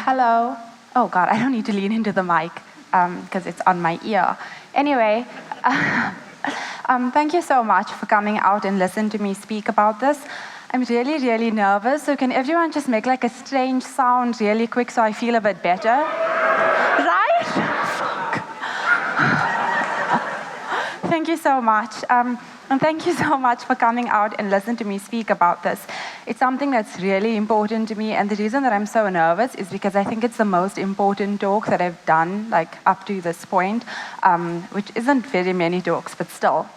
Hello. Oh God, I don't need to lean into the mic because it's on my ear. Anyway, thank you so much for coming out and listening to me speak about this. I'm really, really nervous, so can everyone just make like a strange sound really quick so I feel a bit better? Right? Fuck. Thank you so much. And thank you so much for coming out and listening to me speak about this. It's something that's really important to me, and the reason that I'm so nervous is because I think it's the most important talk that I've done, like up to this point, which isn't very many talks, but still.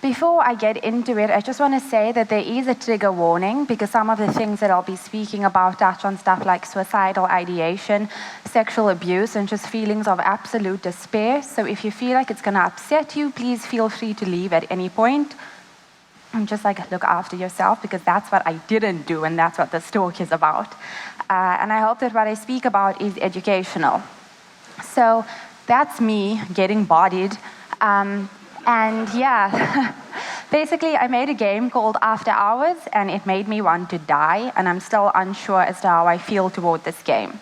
Before I get into it, I just want to say that there is a trigger warning because some of the things that I'll be speaking about touch on stuff like suicidal ideation, sexual abuse, and just feelings of absolute despair. So if you feel like it's going to upset you, please feel free to leave at any point. And just like look after yourself because that's what I didn't do and that's what this talk is about. And I hope that what I speak about is educational. So that's me getting bodied. And yeah, basically I made a game called After Hours and it made me want to die, and I'm still unsure as to how I feel toward this game.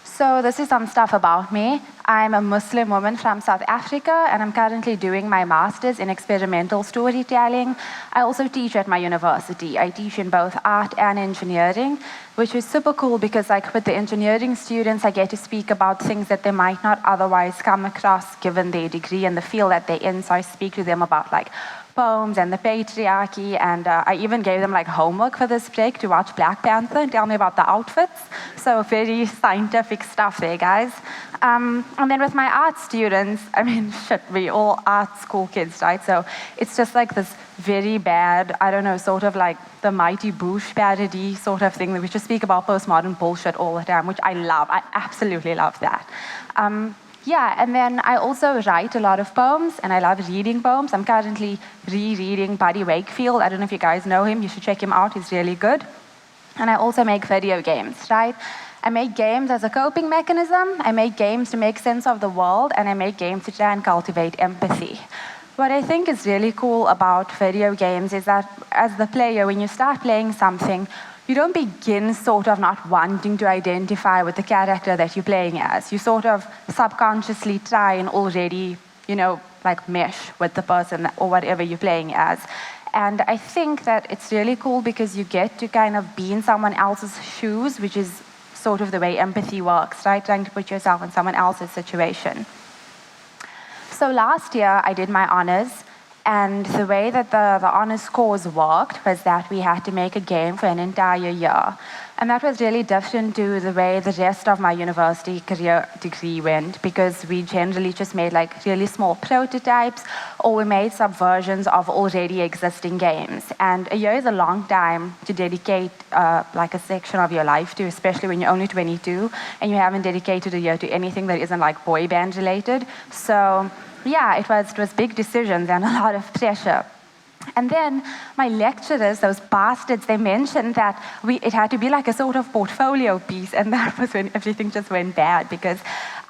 So this is some stuff about me. I'm a Muslim woman from South Africa, and I'm currently doing my master's in experimental storytelling. I also teach at my university. I teach in both art and engineering, which is super cool because like with the engineering students, I get to speak about things that they might not otherwise come across given their degree and the field that they're in. So I speak to them about like poems and the patriarchy, and I even gave them like homework for this break to watch Black Panther and tell me about the outfits. So very scientific stuff there, guys. And then with my art students, I mean, shit, we all art school kids, right? So it's just like this very bad, I don't know, sort of like the Mighty Boosh parody sort of thing that we just speak about postmodern bullshit all the time, which I love. I absolutely love that. Yeah, and then I also write a lot of poems, and I love reading poems. I'm currently rereading Buddy Wakefield. I don't know if you guys know him. You should check him out. He's really good. And I also make video games, right? I make games as a coping mechanism. I make games to make sense of the world, and I make games to try and cultivate empathy. What I think is really cool about video games is that as the player, when you start playing something, you don't begin sort of not wanting to identify with the character that you're playing as. You sort of subconsciously try and already, you know, like mesh with the person or whatever you're playing as. And I think that it's really cool because you get to kind of be in someone else's shoes, which is sort of the way empathy works, right? Trying to put yourself in someone else's situation. So last year, I did my honors. And the way that the honors course worked was that we had to make a game for an entire year. And that was really different to the way the rest of my university career degree went, because we generally just made like really small prototypes, or we made subversions of already existing games. And a year is a long time to dedicate like a section of your life to, especially when you're only 22 and you haven't dedicated a year to anything that isn't like boy band related. So yeah, it was big decisions and a lot of pressure. And then my lecturers, those bastards, they mentioned that it had to be like a sort of portfolio piece, and that was when everything just went bad, because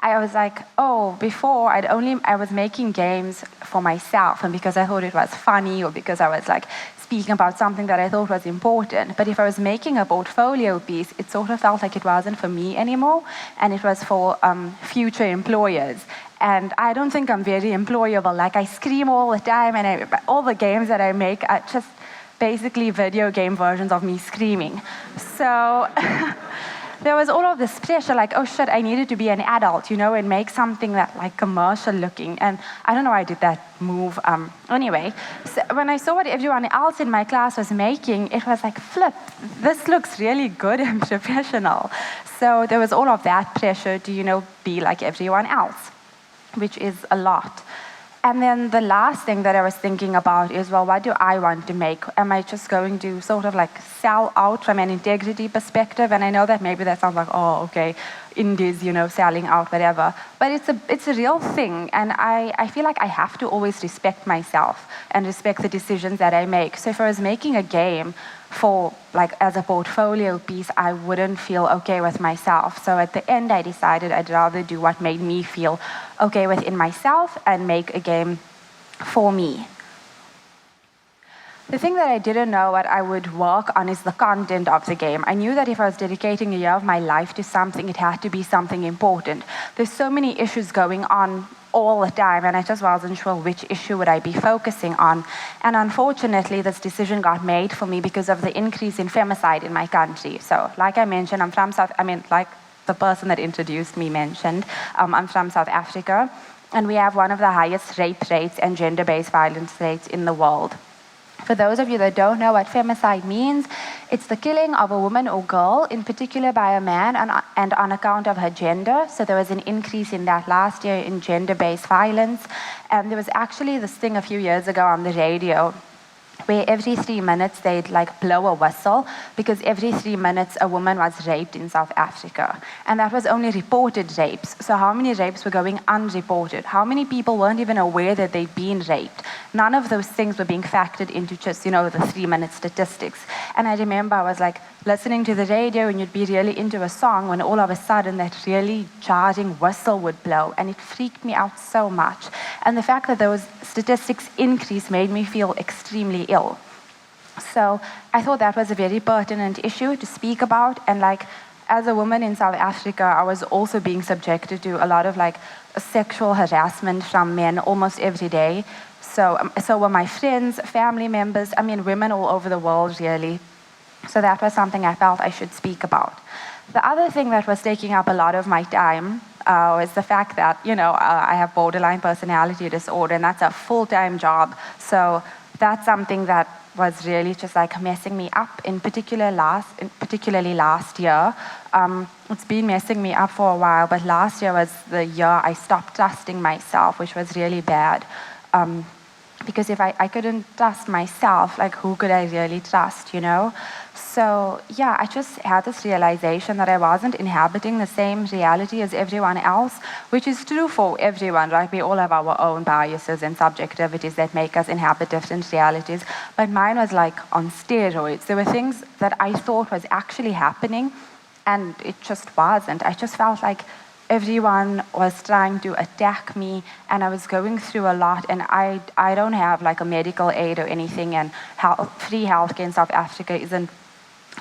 I was like, oh, before I was making games for myself and because I thought it was funny, or because I was like speaking about something that I thought was important. But if I was making a portfolio piece, it sort of felt like it wasn't for me anymore, and it was for future employers. And I don't think I'm very employable. Like, I scream all the time, and all the games that I make are just basically video game versions of me screaming. So there was all of this pressure, like, oh shit, I needed to be an adult, you know, and make something that like commercial looking. And I don't know why I did that move. Anyway, so when I saw what everyone else in my class was making, it was like, flip, this looks really good and professional. So there was all of that pressure to, you know, be like everyone else, which is a lot. And then the last thing that I was thinking about is, well, what do I want to make? Am I just going to sort of like sell out from an integrity perspective? And I know that maybe that sounds like, oh, okay, indies, selling out, whatever. But it's a real thing. And I feel like I have to always respect myself and respect the decisions that I make. So if I was making a game for like as a portfolio piece, I wouldn't feel okay with myself. So at the end, I decided I'd rather do what made me feel okay within myself and make a game for me. The thing that I didn't know what I would work on is the content of the game. I knew that if I was dedicating a year of my life to something, it had to be something important. There's so many issues going on all the time, and I just wasn't sure which issue would I be focusing on. And unfortunately, this decision got made for me because of the increase in femicide in my country. So, like I mentioned, like the person that introduced me mentioned, I'm from South Africa, and we have one of the highest rape rates and gender-based violence rates in the world. For those of you that don't know what femicide means, it's the killing of a woman or girl, in particular by a man, and on account of her gender. So there was an increase in that last year in gender-based violence. And there was actually this thing a few years ago on the radio where every 3 minutes they'd like blow a whistle because every 3 minutes a woman was raped in South Africa. And that was only reported rapes. So how many rapes were going unreported? How many people weren't even aware that they'd been raped? None of those things were being factored into just, the 3-minute statistics. And I remember I was like listening to the radio and you'd be really into a song when all of a sudden that really jarring whistle would blow, and it freaked me out so much. And the fact that those statistics increased made me feel extremely ill. So I thought that was a very pertinent issue to speak about. And like, as a woman in South Africa, I was also being subjected to a lot of like sexual harassment from men almost every day. So were my friends, family members, women all over the world, really. So that was something I felt I should speak about. The other thing that was taking up a lot of my time was the fact that, I have borderline personality disorder, and that's a full-time job. So that's something that was really just like messing me up, particularly last year. It's been messing me up for a while, but last year was the year I stopped trusting myself, which was really bad. Because if I couldn't trust myself, like who could I really trust, So yeah, I just had this realization that I wasn't inhabiting the same reality as everyone else, which is true for everyone, right? We all have our own biases and subjectivities that make us inhabit different realities. But mine was like on steroids. There were things that I thought was actually happening, and it just wasn't. I just felt like everyone was trying to attack me, and I was going through a lot, and I don't have like a medical aid or anything, and free healthcare in South Africa isn't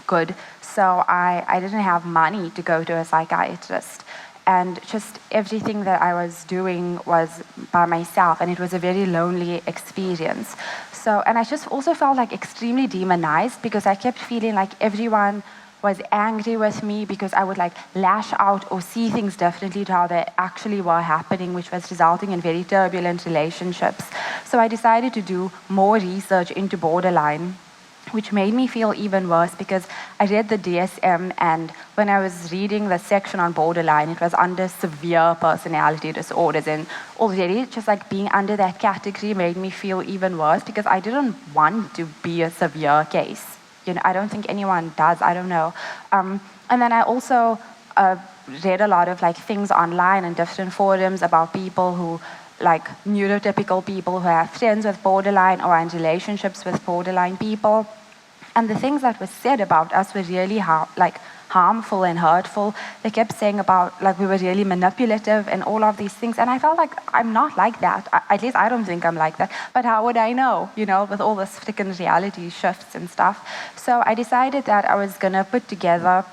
good. So I didn't have money to go to a psychiatrist. And just everything that I was doing was by myself, and it was a very lonely experience. So, and I just also felt like extremely demonized because I kept feeling like everyone was angry with me because I would like lash out or see things differently to how they actually were happening, which was resulting in very turbulent relationships. So I decided to do more research into borderline, which made me feel even worse because I read the DSM, and when I was reading the section on borderline, it was under severe personality disorders, and already just like being under that category made me feel even worse because I didn't want to be a severe case. I don't think anyone does, I don't know. And then I also read a lot of like things online and different forums about people who, like neurotypical people who have friends with borderline or in relationships with borderline people. And the things that were said about us were really harmful and hurtful. They kept saying about like we were really manipulative and all of these things. And I felt like I'm not like that. At least I don't think I'm like that. But how would I know, with all this freaking reality shifts and stuff? So I decided that I was gonna put together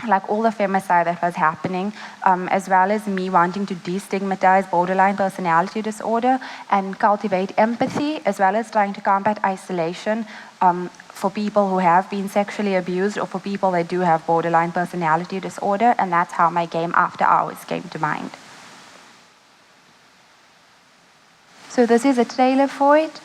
like all the femicide that was happening, as well as me wanting to destigmatize borderline personality disorder and cultivate empathy, as well as trying to combat isolation for people who have been sexually abused or for people that do have borderline personality disorder. And that's how my game After Hours came to mind. So this is a trailer for it.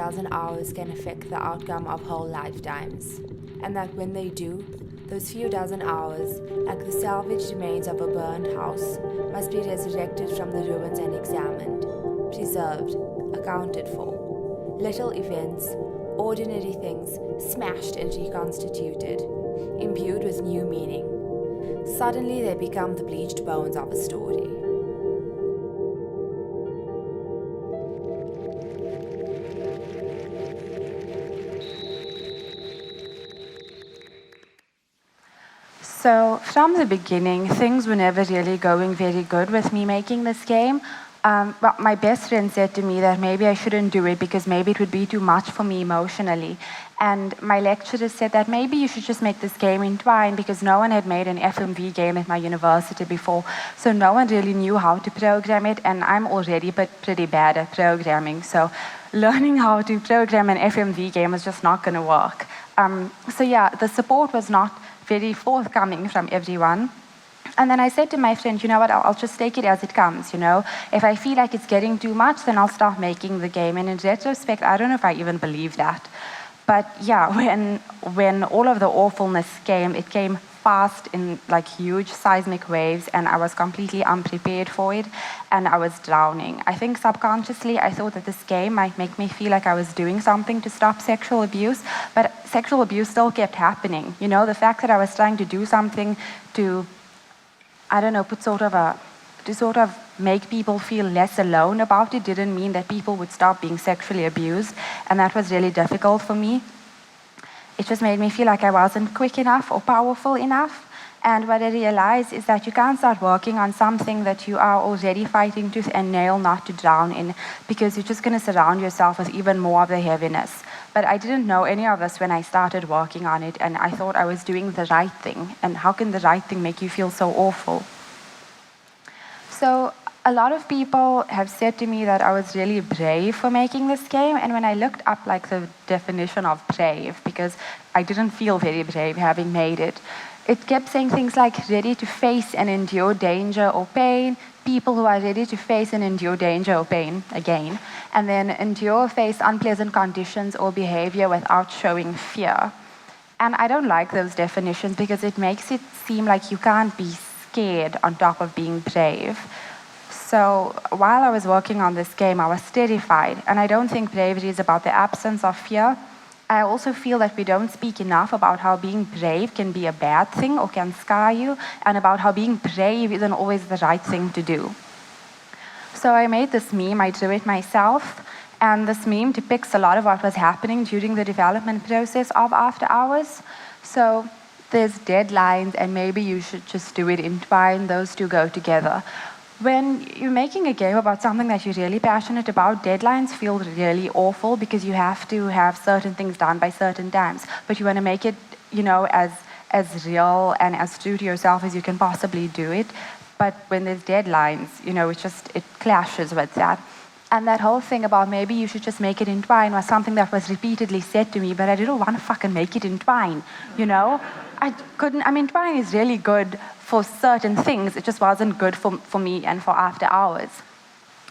dozen hours can affect the outcome of whole lifetimes, and that when they do, those few dozen hours, like the salvaged remains of a burned house, must be resurrected from the ruins and examined, preserved, accounted for. Little events, ordinary things, smashed and reconstituted, imbued with new meaning. Suddenly they become the bleached bones of a story. So from the beginning, things were never really going very good with me making this game. But my best friend said to me that maybe I shouldn't do it because maybe it would be too much for me emotionally. And my lecturer said that maybe you should just make this game in Twine because no one had made an FMV game at my university before. So no one really knew how to program it, and I'm already pretty bad at programming. So learning how to program an FMV game is just not going to work. So yeah, the support was not very forthcoming from everyone. And then I said to my friend, you know what, I'll just take it as it comes, you know. If I feel like it's getting too much, then I'll stop making the game. And in retrospect, I don't know if I even believe that. But yeah, when all of the awfulness came, it came fast in like huge seismic waves, and I was completely unprepared for it, and I was drowning. I think subconsciously I thought that this game might make me feel like I was doing something to stop sexual abuse, but sexual abuse still kept happening. You know, the fact that I was trying to do something to, I don't know, to sort of make people feel less alone about it didn't mean that people would stop being sexually abused, and that was really difficult for me. It just made me feel like I wasn't quick enough or powerful enough. And what I realized is that you can't start working on something that you are already fighting tooth and nail not to drown in, because you're just going to surround yourself with even more of the heaviness. But I didn't know any of this when I started working on it, and I thought I was doing the right thing. And how can the right thing make you feel so awful? So a lot of people have said to me that I was really brave for making this game, and when I looked up like the definition of brave, because I didn't feel very brave having made it, it kept saying things like ready to face and endure danger or pain, people who are ready to face and endure danger or pain, again, and then endure or face unpleasant conditions or behavior without showing fear. And I don't like those definitions because it makes it seem like you can't be scared on top of being brave. So while I was working on this game, I was terrified, and I don't think bravery is about the absence of fear. I also feel that we don't speak enough about how being brave can be a bad thing or can scar you, and about how being brave isn't always the right thing to do. So I made this meme, I drew it myself, and this meme depicts a lot of what was happening during the development process of After Hours. So there's deadlines, and maybe you should just do it in Twine, those two go together. When you're making a game about something that you're really passionate about, deadlines feel really awful because you have to have certain things done by certain times. But you want to make it, you know, as real and as true to yourself as you can possibly do it. But when there's deadlines, you know, it clashes with that. And that whole thing about maybe you should just make it in Twine was something that was repeatedly said to me, but I didn't want to fucking make it in Twine, you know? Twine is really good for certain things. It just wasn't good for me and for After Hours.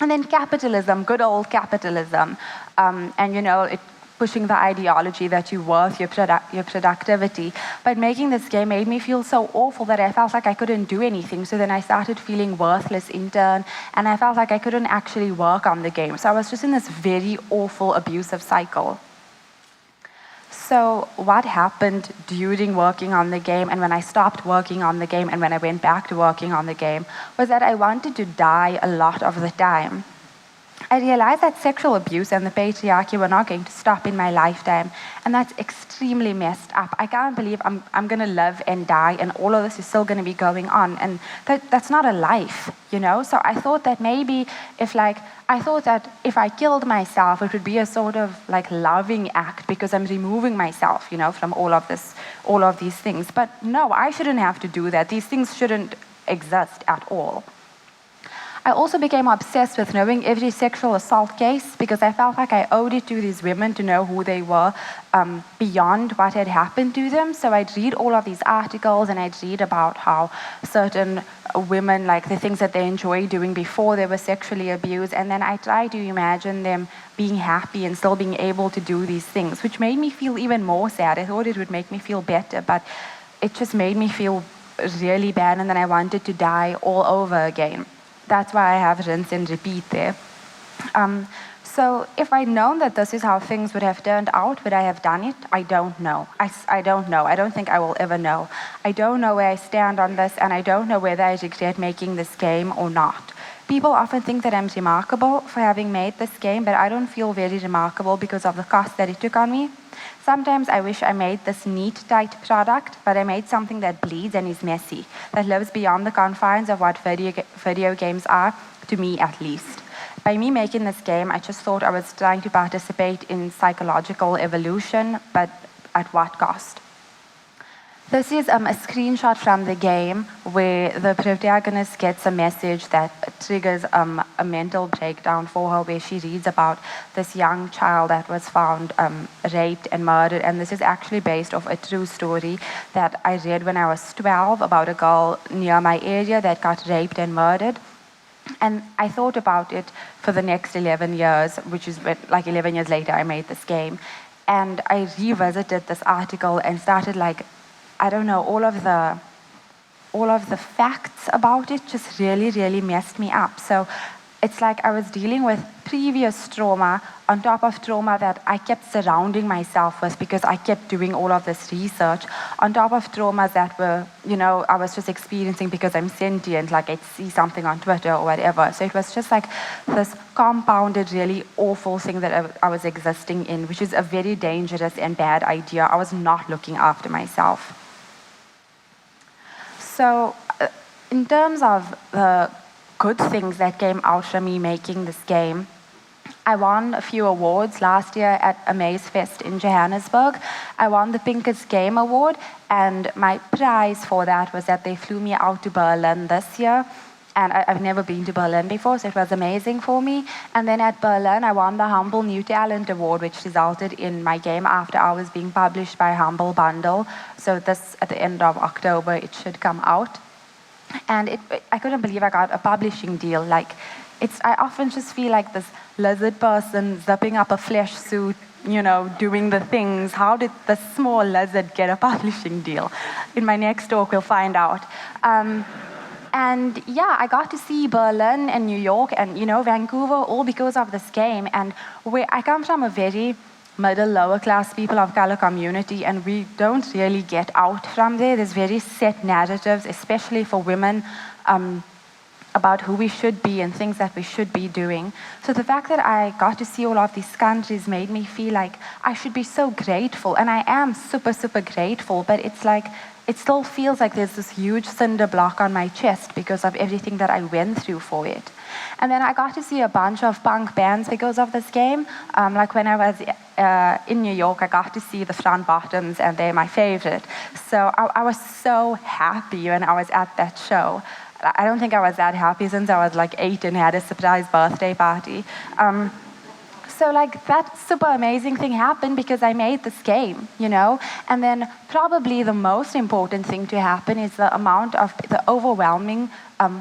And then capitalism, good old capitalism, and you know, it pushing the ideology that you're worth your productivity. But making this game made me feel so awful that I felt like I couldn't do anything. So then I started feeling worthless in turn, and I felt like I couldn't actually work on the game. So I was just in this very awful, abusive cycle. So what happened during working on the game, and when I stopped working on the game and when I went back to working on the game, was that I wanted to die a lot of the time. I realized that sexual abuse and the patriarchy were not going to stop in my lifetime, and that's extremely messed up. I can't believe I'm going to live and die, and all of this is still going to be going on, and that's not a life, you know? So I thought that maybe if I killed myself, it would be a sort of like loving act because I'm removing myself, you know, from all of these things. But no, I shouldn't have to do that. These things shouldn't exist at all. I also became obsessed with knowing every sexual assault case because I felt like I owed it to these women to know who they were beyond what had happened to them. So I'd read all of these articles and I'd read about how certain women, like the things that they enjoyed doing before they were sexually abused, and then I tried to imagine them being happy and still being able to do these things, which made me feel even more sad. I thought it would make me feel better, but it just made me feel really bad, and then I wanted to die all over again. That's why I have rinse and repeat there. So if I'd known that this is how things would have turned out, would I have done it? I don't know. I don't know. I don't think I will ever know. I don't know where I stand on this, and I don't know whether I regret making this game or not. People often think that I'm remarkable for having made this game, but I don't feel very remarkable because of the cost that it took on me. Sometimes I wish I made this neat, tight product, but I made something that bleeds and is messy, that lives beyond the confines of what video games are, to me at least. By me making this game, I just thought I was trying to participate in psychological evolution, but at what cost? This is a screenshot from the game where the protagonist gets a message that triggers a mental breakdown for her, where she reads about this young child that was found raped and murdered. And this is actually based off a true story that I read when I was 12 about a girl near my area that got raped and murdered. And I thought about it for the next 11 years, which is like 11 years later I made this game. And I revisited this article and started I don't know, all of the facts about it just really, really messed me up. So it's like I was dealing with previous trauma on top of trauma that I kept surrounding myself with because I kept doing all of this research, on top of traumas that were, I was just experiencing because I'm sentient, like I'd see something on Twitter or whatever. So it was just like this compounded, really awful thing that I was existing in, which is a very dangerous and bad idea. I was not looking after myself. So in terms of the good things that came out from me making this game, I won a few awards last year at Amaze Fest in Johannesburg. I won the Pinkest Game Award, and my prize for that was that they flew me out to Berlin this year. And I've never been to Berlin before, so it was amazing for me. And then at Berlin, I won the Humble New Talent Award, which resulted in my game after hours being published by Humble Bundle. So this, at the end of October, it should come out. And I couldn't believe I got a publishing deal. I often just feel like this lizard person zipping up a flesh suit, doing the things. How did this small lizard get a publishing deal? In my next talk, we'll find out. And yeah, I got to see Berlin and New York and, Vancouver, all because of this game. And where I come from a very middle, lower class people of color community, and we don't really get out from there. There's very set narratives, especially for women, about who we should be and things that we should be doing. So the fact that I got to see all of these countries made me feel like I should be so grateful. And I am super, super grateful, but it's like, it still feels like there's this huge cinder block on my chest because of everything that I went through for it. And then I got to see a bunch of punk bands because of this game. Like when I was in New York, I got to see the Front Bottoms, and they're my favorite. So I was so happy when I was at that show. I don't think I was that happy since I was 8 and had a surprise birthday party. So that super amazing thing happened because I made this game, And then probably the most important thing to happen is the amount of the overwhelming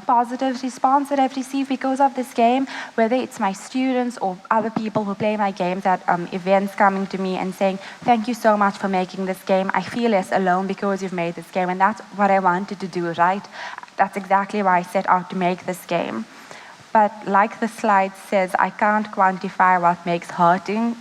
positive response that I've received because of this game, whether it's my students or other people who play my games at events coming to me and saying, thank you so much for making this game. I feel less alone because you've made this game. And that's what I wanted to do, right? That's exactly why I set out to make this game. But like the slide says, I can't quantify what makes hurting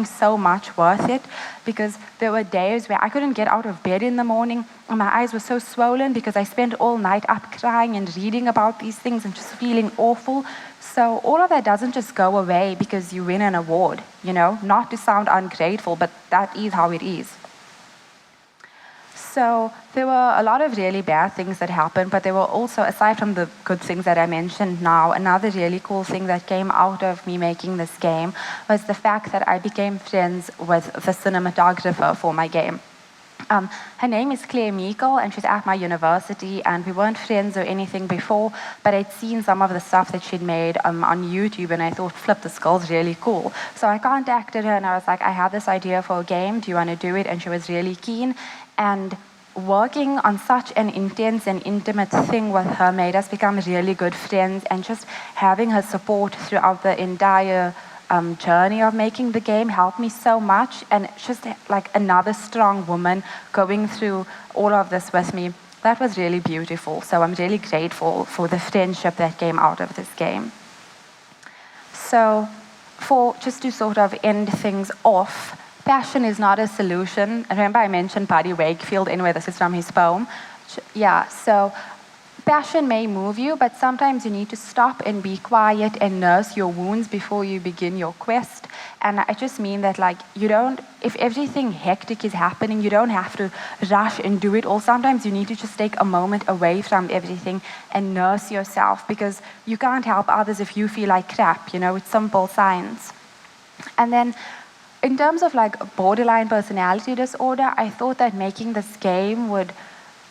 so much worth it, because there were days where I couldn't get out of bed in the morning and my eyes were so swollen because I spent all night up crying and reading about these things and just feeling awful. So all of that doesn't just go away because you win an award, Not to sound ungrateful, but that is how it is. So there were a lot of really bad things that happened, but there were also, aside from the good things that I mentioned now, another really cool thing that came out of me making this game was the fact that I became friends with the cinematographer for my game. Her name is Claire Meikle, and she's at my university, and we weren't friends or anything before, but I'd seen some of the stuff that she'd made on YouTube, and I thought, flip, this girl's really cool. So I contacted her, and I was like, I have this idea for a game, do you want to do it? And she was really keen, and working on such an intense and intimate thing with her made us become really good friends, and just having her support throughout the entire journey of making the game helped me so much, and just like another strong woman going through all of this with me. That was really beautiful. So I'm really grateful for the friendship that came out of this game. So just to sort of end things off, passion is not a solution. Remember I mentioned Buddy Wakefield, anyway, this is from his poem. Yeah, so passion may move you, but sometimes you need to stop and be quiet and nurse your wounds before you begin your quest. And I just mean that, like, if everything hectic is happening, you don't have to rush and do it all. Sometimes you need to just take a moment away from everything and nurse yourself, because you can't help others if you feel like crap, it's simple science. And then in terms of like borderline personality disorder, I thought that making this game would,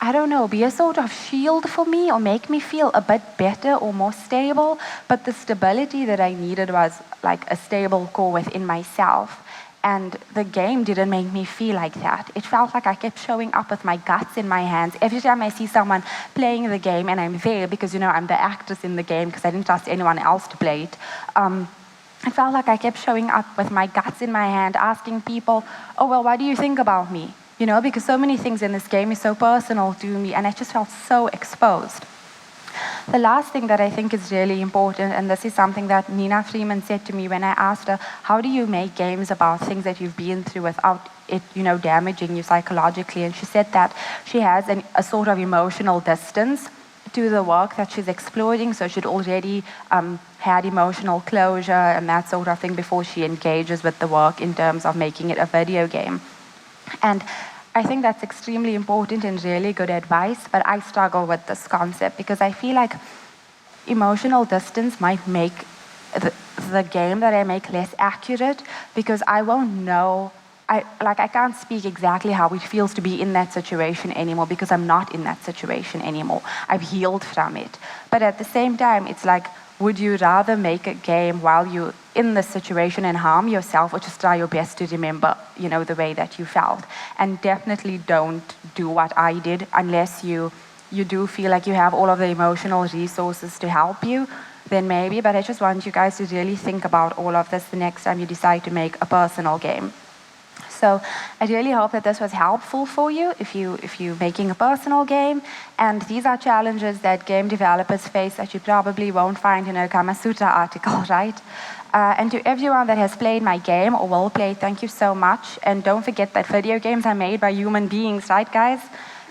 I don't know, be a sort of shield for me or make me feel a bit better or more stable. But the stability that I needed was like a stable core within myself. And the game didn't make me feel like that. It felt like I kept showing up with my guts in my hands. Every time I see someone playing the game, and I'm there because, I'm the actress in the game because I didn't trust anyone else to play it. It felt like I kept showing up with my guts in my hand, asking people, oh, well, what do you think about me? Because so many things in this game is so personal to me, and I just felt so exposed. The last thing that I think is really important, and this is something that Nina Freeman said to me when I asked her, how do you make games about things that you've been through without it, damaging you psychologically? And she said that she has a sort of emotional distance to the work that she's exploring, so she'd already had emotional closure and that sort of thing before she engages with the work in terms of making it a video game. And I think that's extremely important and really good advice, but I struggle with this concept because I feel like emotional distance might make the game that I make less accurate, because I won't know, I can't speak exactly how it feels to be in that situation anymore because I'm not in that situation anymore. I've healed from it. But at the same time, it's like, would you rather make a game while you're in this situation and harm yourself, or just try your best to remember, the way that you felt? And definitely don't do what I did unless you do feel like you have all of the emotional resources to help you, then maybe. But I just want you guys to really think about all of this the next time you decide to make a personal game. So I really hope that this was helpful for you if you're making a personal game. And these are challenges that game developers face that you probably won't find in a Kama Sutra article, right? And to everyone that has played my game or will play, thank you so much. And don't forget that video games are made by human beings, right, guys?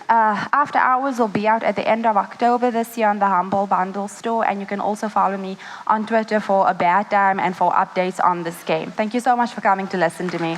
After Hours will be out at the end of October this year on the Humble Bundle store, and you can also follow me on Twitter for a bad time and for updates on this game. Thank you so much for coming to listen to me.